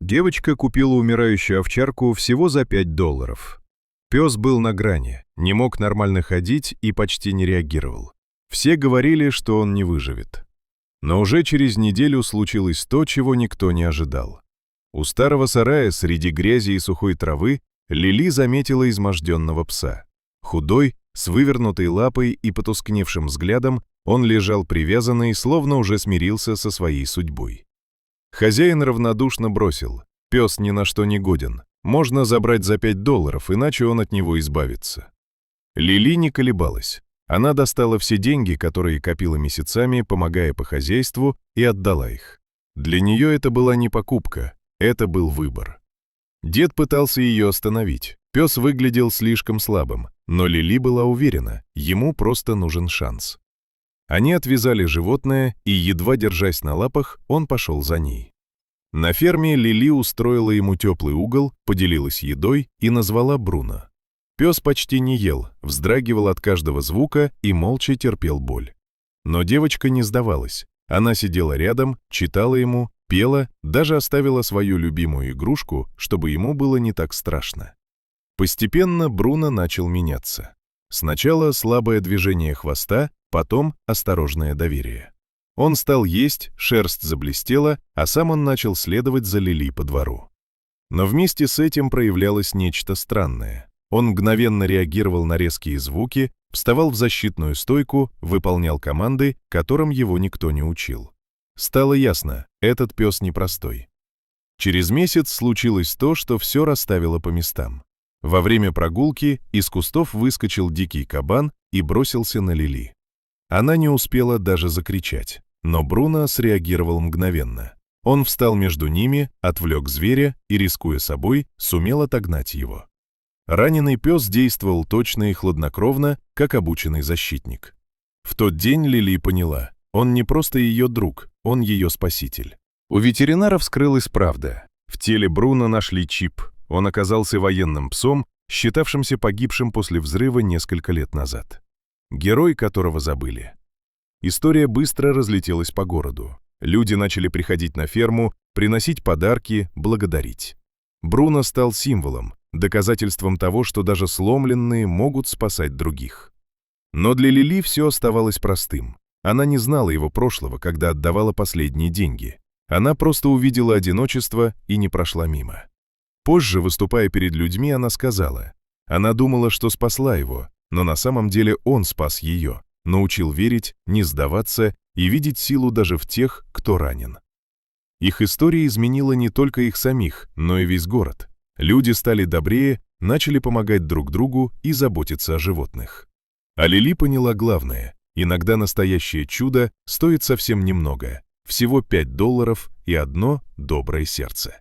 Девочка купила умирающую овчарку всего за $5. Пес был на грани, не мог нормально ходить и почти не реагировал. Все говорили, что он не выживет. Но уже через неделю случилось то, чего никто не ожидал. У старого сарая среди грязи и сухой травы Лили заметила изможденного пса. Худой, с вывернутой лапой и потускневшим взглядом, он лежал привязанный, словно уже смирился со своей судьбой. Хозяин равнодушно бросил: «Пес ни на что не годен. Можно забрать за $5, иначе он от него избавится». Лили не колебалась. Она достала все деньги, которые копила месяцами, помогая по хозяйству, и отдала их. Для нее это была не покупка, это был выбор. Дед пытался ее остановить. Пес выглядел слишком слабым, но Лили была уверена, ему просто нужен шанс. Они отвязали животное, и, едва держась на лапах, он пошел за ней. На ферме Лили устроила ему теплый угол, поделилась едой и назвала Бруно. Пес почти не ел, вздрагивал от каждого звука и молча терпел боль. Но девочка не сдавалась. Она сидела рядом, читала ему, пела, даже оставила свою любимую игрушку, чтобы ему было не так страшно. Постепенно Бруно начал меняться. Сначала слабое движение хвоста, потом осторожное доверие. Он стал есть, шерсть заблестела, а сам он начал следовать за Лили по двору. Но вместе с этим проявлялось нечто странное. Он мгновенно реагировал на резкие звуки, вставал в защитную стойку, выполнял команды, которым его никто не учил. Стало ясно, этот пес непростой. Через месяц случилось то, что все расставило по местам. Во время прогулки из кустов выскочил дикий кабан и бросился на Лили. Она не успела даже закричать, но Бруно среагировал мгновенно. Он встал между ними, отвлек зверя и, рискуя собой, сумел отогнать его. Раненый пес действовал точно и хладнокровно, как обученный защитник. В тот день Лили поняла, он не просто ее друг, он ее спаситель. У ветеринара вскрылась правда. В теле Бруно нашли чип. Он оказался военным псом, считавшимся погибшим после взрыва несколько лет назад. Герой, которого забыли. История быстро разлетелась по городу. Люди начали приходить на ферму, приносить подарки, благодарить. Бруно стал символом, доказательством того, что даже сломленные могут спасать других. Но для Лили все оставалось простым. Она не знала его прошлого, когда отдавала последние деньги. Она просто увидела одиночество и не прошла мимо. Позже, выступая перед людьми, она сказала, она думала, что спасла его, но на самом деле он спас ее, научил верить, не сдаваться и видеть силу даже в тех, кто ранен. Их история изменила не только их самих, но и весь город. Люди стали добрее, начали помогать друг другу и заботиться о животных. А Лили поняла главное: иногда настоящее чудо стоит совсем немного, всего $5 и одно доброе сердце.